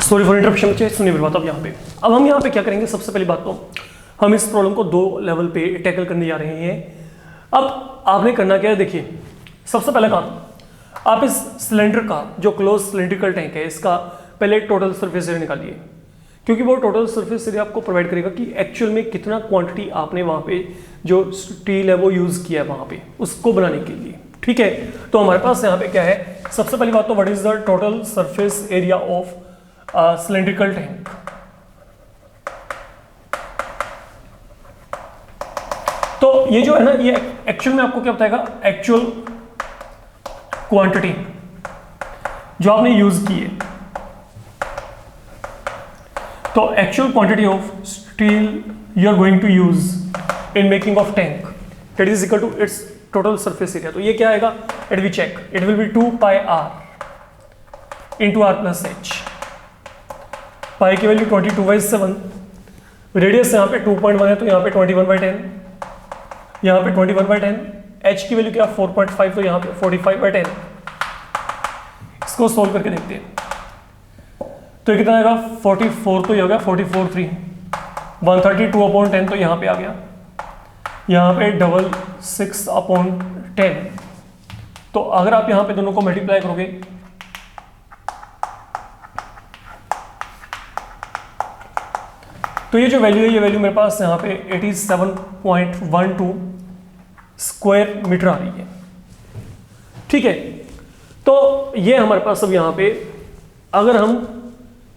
Sorry for interruption बच्चे, सुनिए मेरी बात। अब हम यहाँ पे क्या करेंगे, सबसे पहली बात तो हम इस प्रॉब्लम को दो लेवल पे टैकल करने जा रहे हैं। अब आपने करना क्या है, देखिए सबसे पहला काम, आप इस सिलेंडर का जो क्लोज सिलेंड्रिकल टैंक है इसका पहले टोटल सरफेस एरिया निकालिए, क्योंकि वो टोटल सरफेस एरिया आपको प्रोवाइड करेगा कि एक्चुअल में कितना क्वांटिटी आपने वहाँ पे जो स्टील है वो यूज़ किया है वहाँ पे उसको बनाने के लिए। ठीक है, तो हमारे पास यहाँ पे क्या है, सबसे पहली बात तो what is the total surface area of cylindrical tank. तो ये जो है ना, ये एक्चुअल में आपको क्या बताएगा, एक्चुअल क्वांटिटी जो आपने यूज की है। तो actual quantity of steel you are going to use in making of tank that is equal to its total surface area. तो ये क्या आएगा, it we check, it will be 2 pi r into R plus H. Pi की value 22/7, radius यहाँ पे 2.1 है तो यहाँ पे 21/10, यहाँ पे 21/10, h की वैल्यू क्या 4.5 तो यहाँ पे 45/10। इसको सोल्व करके देखते हैं तो ये कितना आएगा 44, तो ये हो गया 44/3, 132/10 तो यहाँ पे आ गया, यहाँ पे 6/10। तो अगर आप यहाँ पे दोनों को मल्टीप्लाई करोगे तो ये जो वैल्यू है, ये वैल्यू मेरे पास यहाँ पे 87.12 स्क्वायर मीटर आ रही है। ठीक है, तो ये हमारे पास अब यहाँ पे अगर हम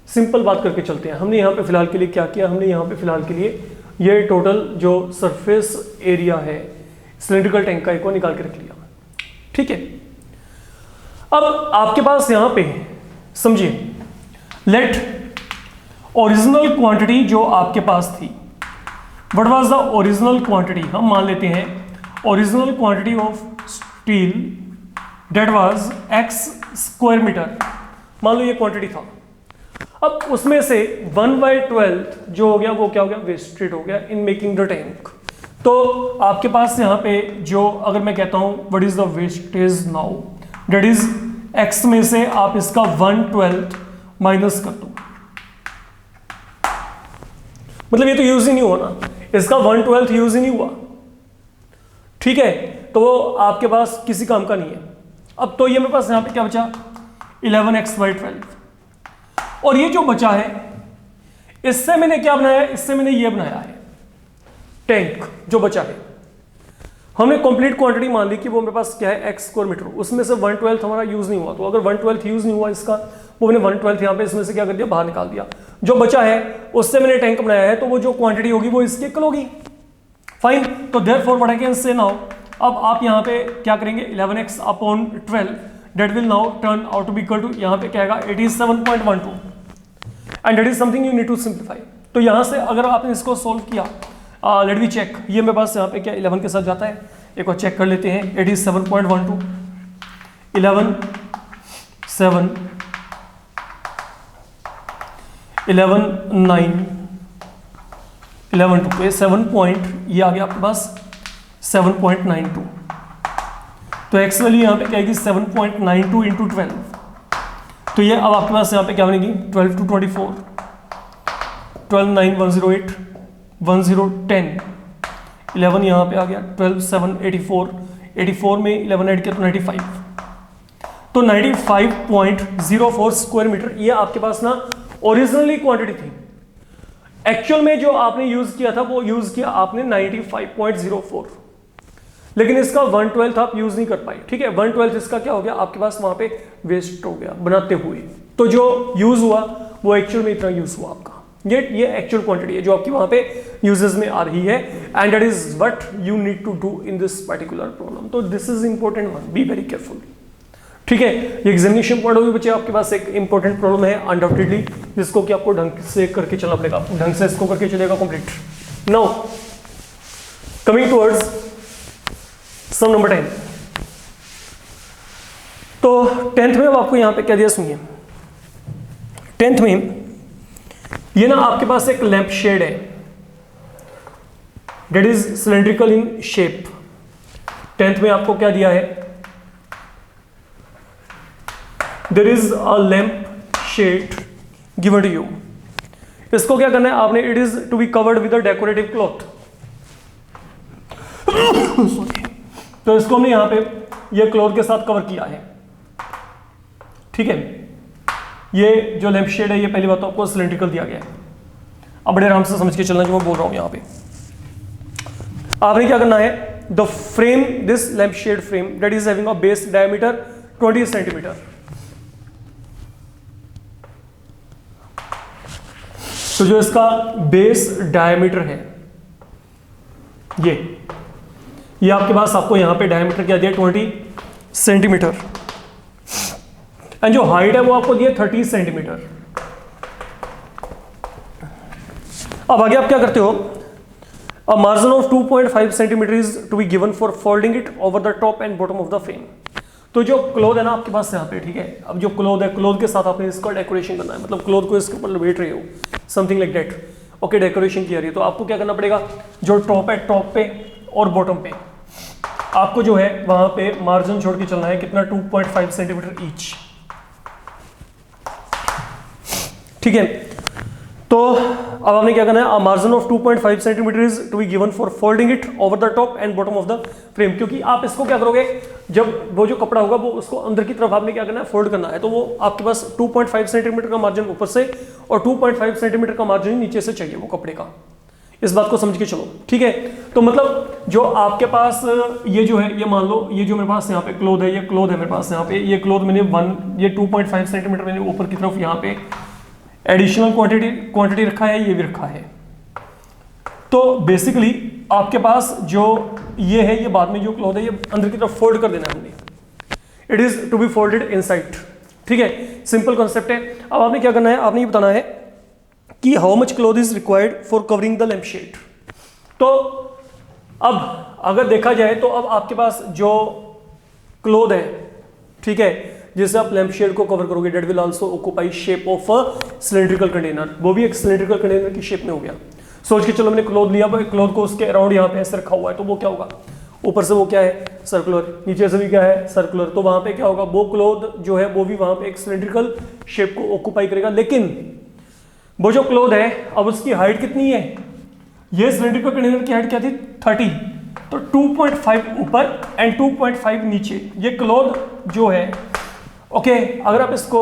सिंपल बात करके चलते हैं, हमने यहाँ पे फिलहाल के लिए क्या किया, हमने यहाँ पे फिलहाल के लिए ये टोटल जो सरफेस एरिया है सिलेंड्रिकल टैंक का एक को निकाल के रख लिया। ठीक है, अब आपके पास यहाँ पे समझिए, लेट ओरिजिनल क्वांटिटी जो आपके पास थी, what was the original quantity, हम मान लेते हैं original quantity of steel that was x square metre, मान लो ये क्वांटिटी था। अब उसमें से 1/12 जो हो गया वो क्या हो गया, वेस्टेड हो गया इन मेकिंग द टैंक। तो आपके पास यहाँ पे जो अगर मैं कहता हूँ what is the wastage now, that is x में से आप इसका 1/12 माइनस कर दो, मतलब ये तो यूज ही नहीं हुआ ना, इसका 1/12 यूज ही नहीं हुआ। ठीक है, तो वो आपके पास किसी काम का नहीं है। अब तो ये मेरे पास यहाँ पे क्या बचा 11x/12, और ये जो बचा है इससे मैंने क्या बनाया है, इससे मैंने ये बनाया है टैंक जो बचा है। हमने कंप्लीट क्वांटिटी मान ली कि वो मेरे पास क्या है x स्क्वायर मीटर, उसमें से 1/12 हमारा यूज नहीं हुआ। तो अगर 1/12 यूज नहीं हुआ इसका, वो मैंने 1/12 यहाँ पे इसमें से क्या कर दिया, बाहर निकाल दिया। जो बचा है उससे मैंने टैंक बनाया है, तो वो जो क्वांटिटी होगी वो इसकी इक्वल होगी। फाइन, तो therefore what I can say now, अब आप यहाँ पे क्या करेंगे 11x/12 that will now turn out to be equal to, यहाँ पे क्या आएगा 87.12 and that is something you need to simplify. तो यहाँ से अगर आपने इसको सोल्व किया, लेट मी चेक, ये मेरे पास यहाँ पे क्या 11 के साथ जाता है, एक बार चेक कर लेते हैं। 87.12 11 7 11 9 11 2, ये 7 पॉइंट, ये आ गया आपके पास 7.92। तो एक्स वैल्यू यहाँ पे क्या आएगी 7.92 इंटू 12, तो ये अब आपके पास यहाँ पे क्या बनेगी 12 2 24, 12 9 108, 1010, 11 यहाँ पे आ गया 12 7 84, 84 में 11 ऐड किया तो 95, तो 95.04 स्क्वायर मीटर ये आपके पास ना ओरिजिनली क्वांटिटी थी। एक्चुअल में जो आपने यूज किया था वो यूज किया आपने 95.04, लेकिन इसका 1/12 आप यूज नहीं कर पाए। ठीक है, 1/12 इसका क्या हो गया आपके पास वहां पे वेस्ट हो गया बनाते हुए। तो जो यूज हुआ वो एक्चुअल में इतना यूज हुआ आपका, ये एक्चुअल क्वांटिटी है जो आपकी वहां पे यूजेस में आ रही है, and that is what you need to do in this particular problem. तो this is important one, be very careful. ठीक है, ये एग्जामिनेशन पॉइंट ऑफ व्यू बच्चे आपके पास एक इंपॉर्टेंट प्रॉब्लम है अनडाउटेडली, जिसको कि आपको ढंग से करके चलना पड़ेगा, ढंग से इसको करके चलेगा complete. Now coming towards some number 10। तो 10th में अब आपको यहां पे क्या दिया सुनिए, 10th में ये ना आपके पास एक लैंप शेड है that is cylindrical in shape. 10th में आपको क्या दिया है, there is a lamp shade given to you. इसको क्या करना है आपने, it is to be covered with a decorative cloth. तो इसको हमने यहां पे ये क्लॉथ के साथ कवर किया है, ठीक है। ये जो लैंप शेड है ये पहली बात तो आपको सिलेंड्रिकल दिया गया है। अब बड़े आराम से समझ के चलना जो मैं बोल रहा हूं यहां पे। आपने क्या करना है, the frame, this lamp shade frame that is having a base diameter 20 centimetre. तो जो इसका बेस डायमीटर है ये आपके पास, आपको यहां पे डायमीटर क्या दिया 20 सेंटीमीटर, एंड जो हाइट है वो आपको दिया 30 सेंटीमीटर। अब आगे आप क्या करते हो, a margin of 2.5 centimetre is to be given for folding it over the top and bottom of the frame. तो जो क्लोथ है ना आपके पास यहाँ पे, ठीक है, अब जो क्लोथ है, क्लोथ के साथ आपने इसका डेकोरेशन करना है, मतलब क्लोथ को इसके ऊपर लपेट रहे हो, something like that, okay, decoration किया रही है। तो आपको क्या करना पड़ेगा, जो टॉप है, टॉप पे और बॉटम पे आपको जो है वहां पे मार्जिन छोड़ के चलना है, कितना 2.5 सेंटीमीटर ईच, ठीक है। तो अब आपने क्या करना है, a margin of 2.5 centimetre is to be given for folding it over the top and bottom of the frame. क्योंकि आप इसको क्या करोगे, जब वो जो कपड़ा होगा वो उसको अंदर की तरफ आपने क्या करना है, फोल्ड करना है। तो वो आपके पास 2.5 सेंटीमीटर का मार्जिन ऊपर से और 2.5 सेंटीमीटर का मार्जिन नीचे से चाहिए वो कपड़े का। इस बात को समझ के चलो, ठीक है। तो मतलब जो आपके पास ये जो है, ये मान लो ये जो मेरे पास यहाँ पे क्लोथ है, ये क्लोथ है मेरे पास यहाँ पे, ये क्लोथ मैंने ये 2.5 सेंटीमीटर मैंने ऊपर की तरफ यहाँ पे एडिशनल क्वांटिटी रखा है, ये भी रखा है। तो बेसिकली आपके पास जो ये है, ये बाद में जो क्लोथ है ये अंदर की तरफ फोल्ड कर देना है हमने, it is to be folded inside, ठीक है। सिंपल कॉन्सेप्ट है। अब आपने क्या करना है, आपने ये बताना है कि how much cloth is required for covering the lamp shade. तो अब अगर देखा जाए तो अब आपके पास जो क्लोथ है, ठीक है, जिससे आप लैंप शेड को कवर करोगे, that will also occupy shape of a cylindrical container, वो भी एक सिलेंड्रिकल कंटेनर की शेप में हो गया। सोच के चलो मैंने क्लोथ लिया, क्लोथ को उसके अराउंड यहाँ पे ऐसे रखा हुआ है, तो वो क्या होगा, ऊपर से वो क्या है, सर्कुलर, नीचे से भी क्या है, सर्कुलर। तो वहां पे क्या होगा, वो क्लोथ जो है वो भी वहां पे एक सिलेंड्रिकल शेप को ऑक्यूपाई करेगा। लेकिन वो जो क्लोथ है, अब उसकी हाइट कितनी है, ये सिलेंड्रिकल कंटेनर की हाइट क्या थी 30, तो 2.5 ऊपर एंड 2.5 नीचे, ये क्लोथ जो है, ओके, अगर आप इसको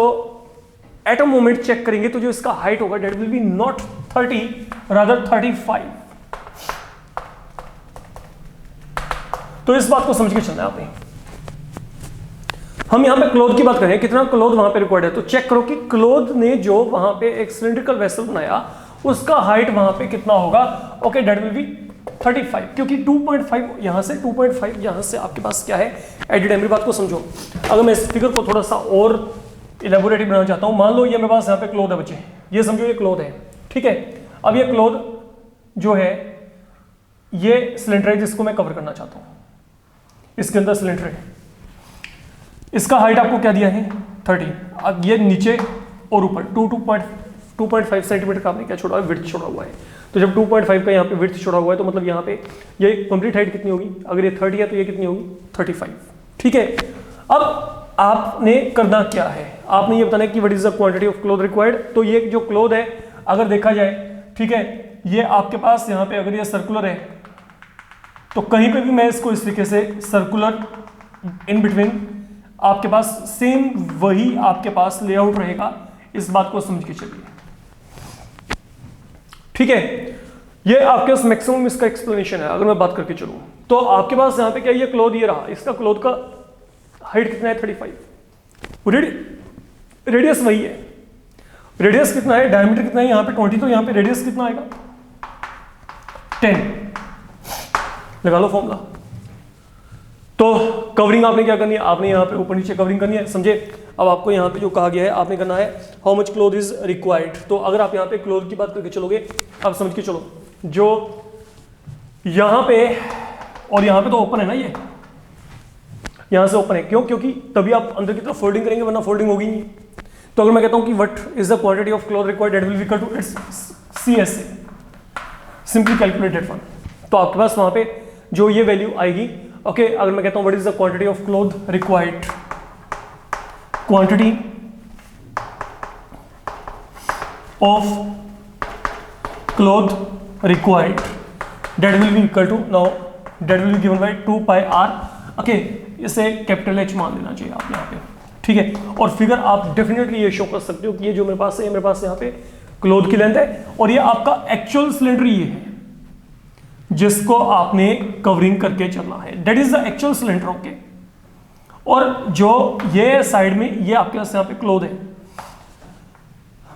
एटम मोमेंट चेक करेंगे तो जो इसका हाइट होगा that will be not 30 rather 35। तो इस बात को समझ के चलना है आपने। हम यहां पे क्लोथ की बात करें, कितना क्लोथ वहां पे रिक्वायर्ड है, तो चेक करो कि क्लोथ ने जो वहां पे एक सिलेंड्रिकल वेसल बनाया उसका हाइट वहां पे कितना होगा, ओके, डेट विल बी 35, क्योंकि 2.5 यहां से 2.5 यहां से आपके पास क्या है एडिड है। मेरी बात को समझो, अगर मैं इस फिगर को थोड़ा सा और इलेबोरेटिव बनाना चाहता हूं, मान लो ये मेरे पास यहाँ पे क्लोथ है बच्चे, ये समझो ये क्लोथ है, ठीक है। अब ये क्लोथ जो है ये सिलेंडर है जिसको मैं कवर करना चाहता हूं, इसके अंदर सिलेंडर है, इसका हाइट आपको क्या दिया है 30। अब ये नीचे और ऊपर 2.5 सेंटीमीटर का आपने क्या छोड़ा है, विड्थ छोड़ा हुआ है। तो जब 2.5 का यहाँ पे विड्थ छोड़ा हुआ है तो मतलब यहाँ पे ये कंप्लीट हाइट कितनी होगी, अगर ये 30 है तो ये कितनी होगी 35, ठीक है। अब आपने करना क्या है, आपने ये बताना है कि what is the quantity of cloth required. तो ये जो क्लोथ है अगर देखा जाए, ठीक है, ये आपके पास यहाँ पे अगर ये सर्कुलर है तो कहीं पे भी मैं इसको इस तरीके से सर्कुलर इन बिटवीन आपके पास सेम वही आपके पास लेआउट रहेगा। इस बात को समझ के चलिए, ठीक है। ये आपके पास मैक्सिमम इसका एक्सप्लेनेशन है। अगर मैं बात करके चलूं तो आपके पास यहाँ पे क्या ये क्लोथ ये रहा, इसका क्लोथ का हाइट कितना है 35, रेडियस वही है, रेडियस कितना है, डायमीटर कितना है यहाँ पे 20, तो यहाँ पे रेडियस कितना आएगा 10, लगा लो फॉर्मूला। तो कवरिंग आपने क्या करनी है, आपने यहाँ पे ऊपर नीचे कवरिंग करनी है, समझे। अब आपको यहाँ पे जो कहा गया है आपने करना है how much cloth is required. तो अगर आप यहाँ पे क्लोथ की बात करके चलोगे, आप समझ के चलो, जो यहाँ पे और यहाँ पे तो ओपन है ना, ये यहाँ से ओपन है, क्यों, क्योंकि तभी आप अंदर की तरफ फोल्डिंग करेंगे, वरना फोल्डिंग होगी नहीं। तो अगर मैं कहता हूँ कि what is the quantity of cloth required, that will be equal to its CSA, simply calculate that one. तो आपके पास वहां पे जो ये वैल्यू आएगी, ओके, अगर मैं कहता हूं what is the quantity of cloth required, quantity of cloth required, that will be equal to, now that will be given by 2 pi r, okay, इसे कैपिटल H मान लेना चाहिए आप यहाँ पे, ठीक है। और फिगर आप डेफिनेटली ये शो कर सकते हो कि ये जो मेरे पास है, मेरे पास यहाँ पे क्लोथ की लेंथ है और ये आपका एक्चुअल सिलेंडर ये है जिसको आपने कवरिंग करके चलना है, that is the actual cylinder, okay. और जो ये साइड में ये आपके पास यहाँ पे क्लोथ है,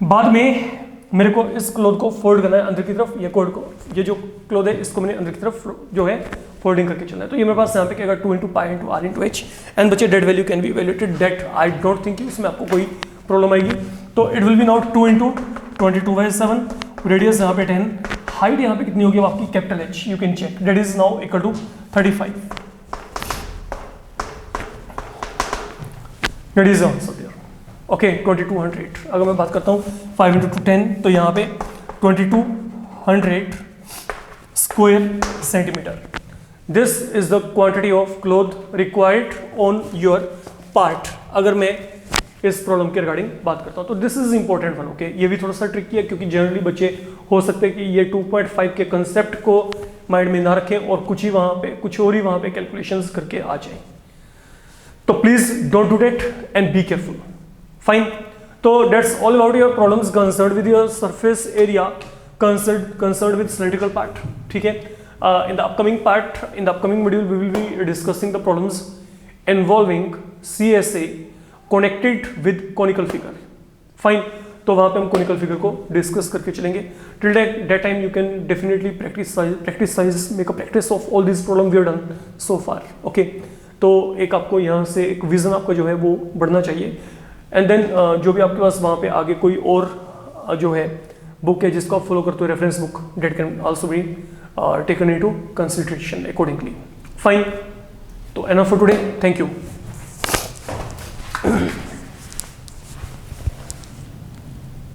बाद में मेरे को इस क्लोथ को फोल्ड करना है अंदर की तरफ, ये कोड को, ये जो क्लोथ है इसको मैंने अंदर की तरफ जो है फोल्डिंग करके चलना है। तो ये मेरे पास यहाँ पे क्या होगा 2 × पाई × r × h, एंड बच्चे that value can be evaluated, that I don't think इसमें आपको कोई प्रॉब्लम आएगी। तो it will be now 2 × 22/7, radius यहाँ पे 10, हाइट यहाँ पे कितनी होगी आपकी capital H, you can check, that is now equal to 35, that is answer there, okay. 2200, अगर मैं बात करता हूँ 5 × 10 तो यहाँ पे 2200 square centimetre, this is the quantity of cloth required on your part. अगर मैं इस प्रॉब्लम के रिगार्डिंग बात करता हूँ तो this is important one, okay. ये भी थोड़ा सा ट्रिकी है क्योंकि जनरली बच्चे हो सकते हैं कि ये 2.5 के कंसेप्ट को माइंड में ना रखें और कुछ और ही वहाँ पे कैलकुलेशंस करके आ जाए, तो please don't do that and be careful, fine. तो that's all about your problems concerned with your surface area, concerned with cylindrical part, ठीक है। In the upcoming module, we will be discussing the problems involving CSA connected with conical figure. Fine. तो वहाँ पे हम conical figure को discuss करके चलेंगे. Till that time, you can definitely make a practice of all these problems we have done so far. Okay. तो एक आपको यहाँ से एक विजन आपका जो है वो बढ़ना चाहिए. And then जो भी आपके पास वहाँ पे आगे कोई और जो है बुक है जिसको आप फॉलो करते हो, reference book, that can also be taken into consideration accordingly. Fine. So enough for today. Thank you.